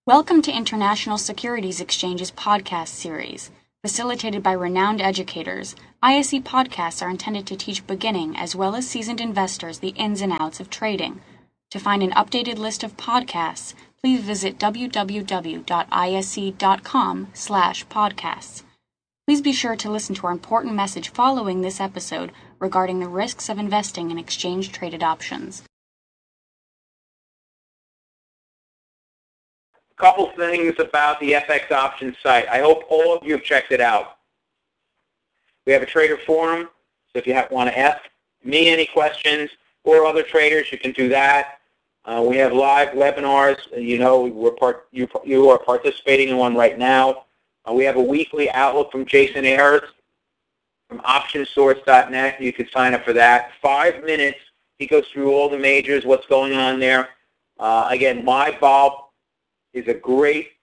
Welcome to International Securities Exchange's podcast series. Facilitated by renowned educators, ISE podcasts are intended to teach beginning as well as seasoned investors the ins and outs of trading. To find an updated list of podcasts, please visit www.ise.com/podcasts. Please be sure to listen to our important message following this episode regarding the risks of investing in exchange-traded options. Couple things about the FX options site. I hope all of you have checked it out. We have a trader forum, so if you want to ask me any questions or other traders, you can do that. We have live webinars. You know, you are participating in one right now. We have a weekly outlook from Jason Ayers from optionsource.net. You can sign up for that. 5 minutes. He goes through all the majors, what's going on there. Again, MyVol is a great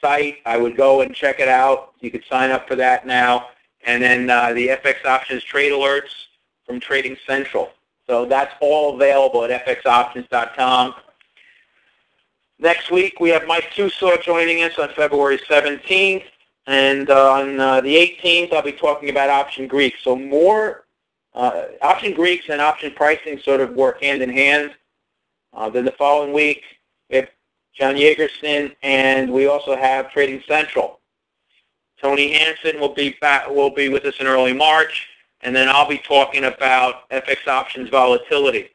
site. I would go and check it out. You could sign up for that now. And then the FX options trade alerts from Trading Central. So that's all available at fxoptions.com. Next week, we have Mike Tusaw joining us on February 17th. And on the 18th, I'll be talking about option Greeks. So more option Greeks and option pricing sort of work hand in hand. Then the following week, we have John Yeagerson, and we also have Trading Central. Tony Hansen will be with us in early March, and then I'll be talking about FX options volatility.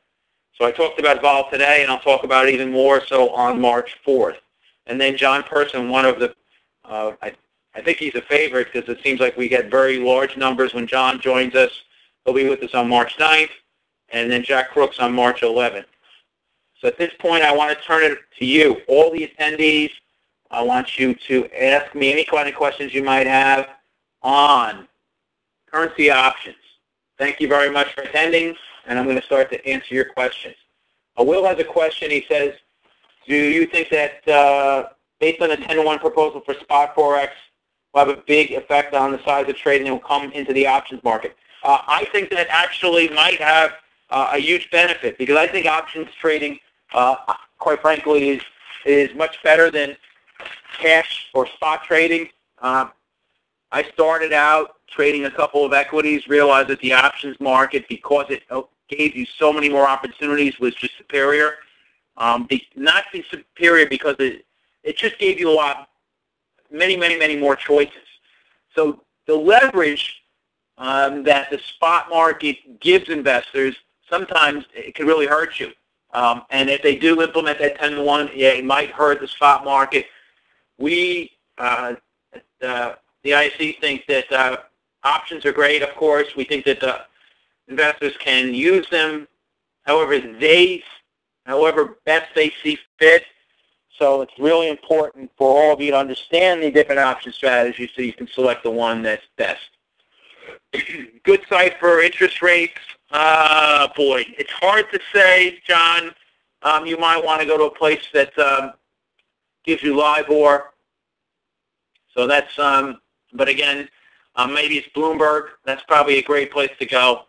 So I talked about vol today, and I'll talk about it even more so on March 4th. And then John Person, one of the, I think he's a favorite because it seems like we get very large numbers when John joins us. He'll be with us on March 9th, and then Jack Crooks on March 11th. So at this point, I want to turn it to you, all the attendees. I want you to ask me any kind of questions you might have on currency options. Thank you very much for attending, and I'm going to start to answer your questions. Will has a question. He says, do you think that based on the 10-to-1 proposal for spot Forex will have a big effect on the size of trading that will come into the options market? I think that actually might have a huge benefit because I think options trading quite frankly, is much better than cash or spot trading. I started out trading a couple of equities, realized that the options market, because it gave you so many more opportunities, was just superior. Not be superior because it just gave you many more choices. So the leverage that the spot market gives investors, sometimes it can really hurt you. And if they do implement that 10-to-1, yeah, it might hurt the spot market. We, the ISE, think that options are great, of course. We think that investors can use them however best they see fit. So it's really important for all of you to understand the different option strategies so you can select the one that's best. Good site for interest rates. Boy, it's hard to say, John. You might want to go to a place that gives you LIBOR. So that's, but again, maybe it's Bloomberg. That's probably a great place to go.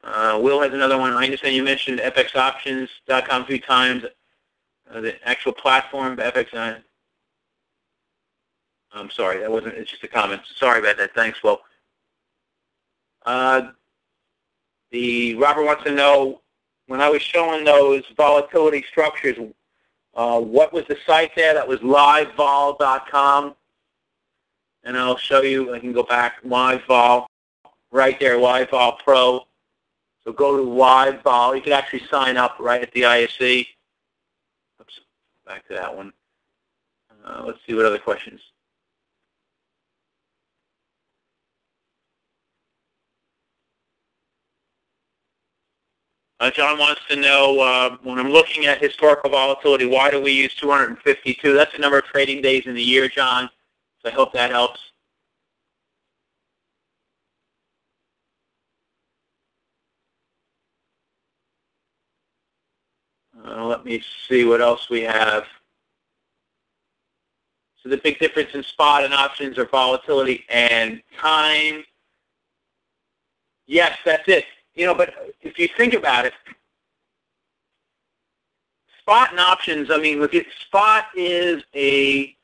Will has another one. I understand you mentioned fxoptions.com a few times. The actual platform, FX. I'm sorry, that wasn't. It's just a comment. Sorry about that. Thanks, Will. Robert wants to know, when I was showing those volatility structures, what was the site there? That was livevol.com. And I'll show you, I can go back, LiveVol, right there, LiveVol Pro. So go to LiveVol. You can actually sign up right at the ISE. Oops, back to that one. Let's see what other questions. John wants to know, when I'm looking at historical volatility, why do we use 252? That's the number of trading days in the year, John. So I hope that helps. Let me see what else we have. So the big difference in spot and options are volatility and time. Yes, that's it. You know, but if you think about it, spot and options, I mean, look, spot is it's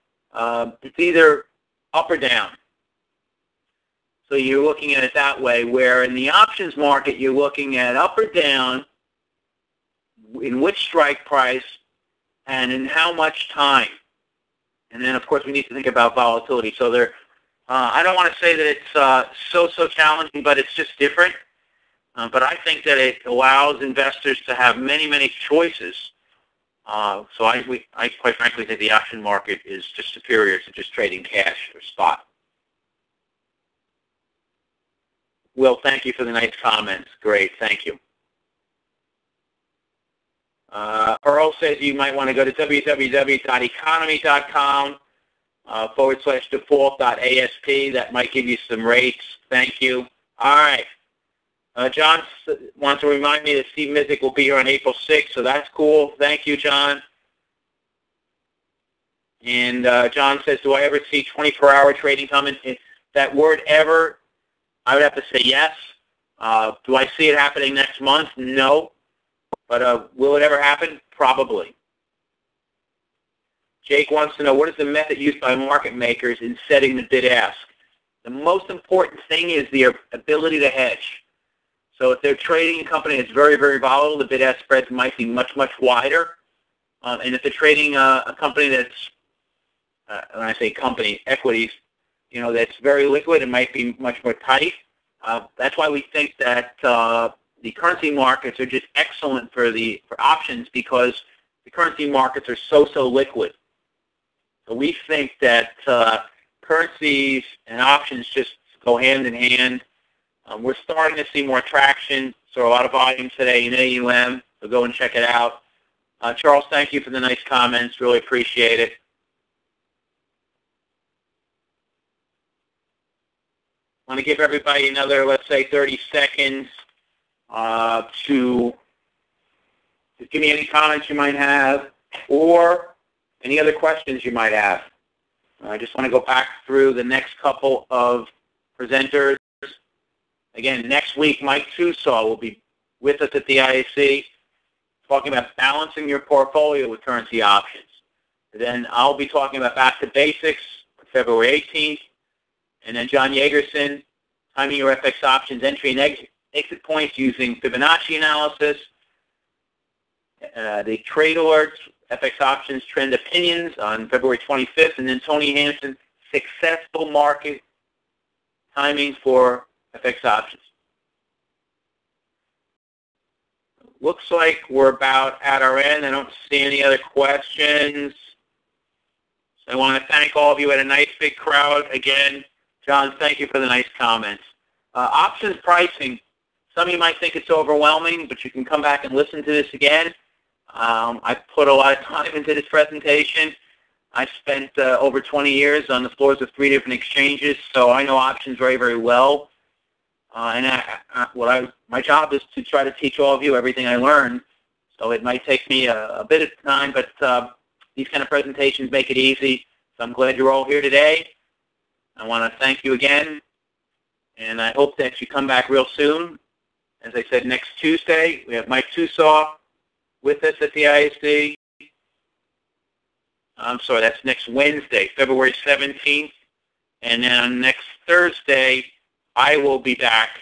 either up or down. So you're looking at it that way, where in the options market, you're looking at up or down, in which strike price, and in how much time. And then, of course, we need to think about volatility. So I don't want to say that it's so challenging, but it's just different. But I think that it allows investors to have many choices. So I quite frankly think the option market is just superior to just trading cash or spot. Will, thank you for the nice comments. Great, thank you. Earl says you might want to go to www.economy.com /default.asp. That might give you some rates. Thank you. All right. John wants to remind me that Steve Mizek will be here on April 6th, so that's cool. Thank you, John. And John says, do I ever see 24-hour trading coming? That word ever, I would have to say yes. Do I see it happening next month? No. But will it ever happen? Probably. Jake wants to know, what is the method used by market makers in setting the bid-ask? The most important thing is their ability to hedge. So if they're trading a company that's very volatile, the bid-ask spreads might be much wider. And if they're trading a company that's, when I say company, equities, that's very liquid, it might be much more tight. That's why we think that the currency markets are just excellent for options, because the currency markets are so liquid. So we think that currencies and options just go hand in hand. We're starting to see more traction, so a lot of volume today in AUM, so go and check it out. Charles, thank you for the nice comments. Really appreciate it. I want to give everybody another, let's say, 30 seconds to give me any comments you might have or any other questions you might have. I just want to go back through the next couple of presenters. Again, next week, Mike Tusaw will be with us at the IAC talking about balancing your portfolio with currency options. Then I'll be talking about back to basics February 18th. And then John Yeagerson, timing your FX options entry and exit points using Fibonacci analysis. The Trade Alerts, FX options trend opinions on February 25th. And then Tony Hansen, successful market timing for FX options. Looks like we're about at our end. I don't see any other questions. So I want to thank all of you. At a nice big crowd. Again, John, thank you for the nice comments. Options pricing. Some of you might think it's overwhelming, but you can come back and listen to this again. I put a lot of time into this presentation. I spent over 20 years on the floors of 3 different exchanges, so I know options very well. My job is to try to teach all of you everything I learned. So it might take me a bit of time, but these kind of presentations make it easy. So I'm glad you're all here today. I want to thank you again, and I hope that you come back real soon. As I said, next Tuesday, we have Mike Tusaw with us at the ISD. I'm sorry, that's next Wednesday, February 17th. And then on next Thursday, I will be back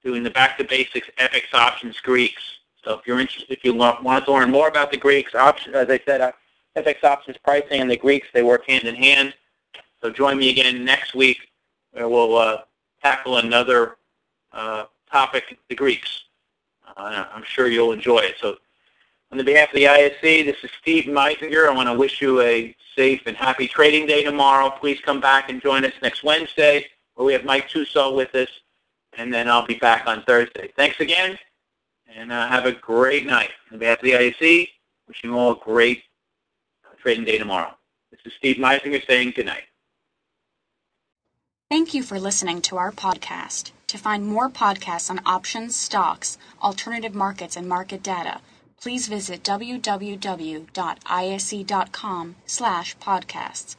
doing the Back to Basics FX Options Greeks. So if you're interested, if you want to learn more about the Greeks, as I said, FX Options pricing and the Greeks, they work hand in hand. So join me again next week where we'll tackle another topic, the Greeks. I'm sure you'll enjoy it. So on the behalf of the ISC, this is Steve Meizinger. I want to wish you a safe and happy trading day tomorrow. Please come back and join us next Wednesday, where we have Mike Tusaw with us, and then I'll be back on Thursday. Thanks again, and have a great night. On behalf of the ISC, wishing you all a great trading day tomorrow. This is Steve Meizinger saying good night. Thank you for listening to our podcast. To find more podcasts on options, stocks, alternative markets, and market data, please visit www.isc.com/podcasts.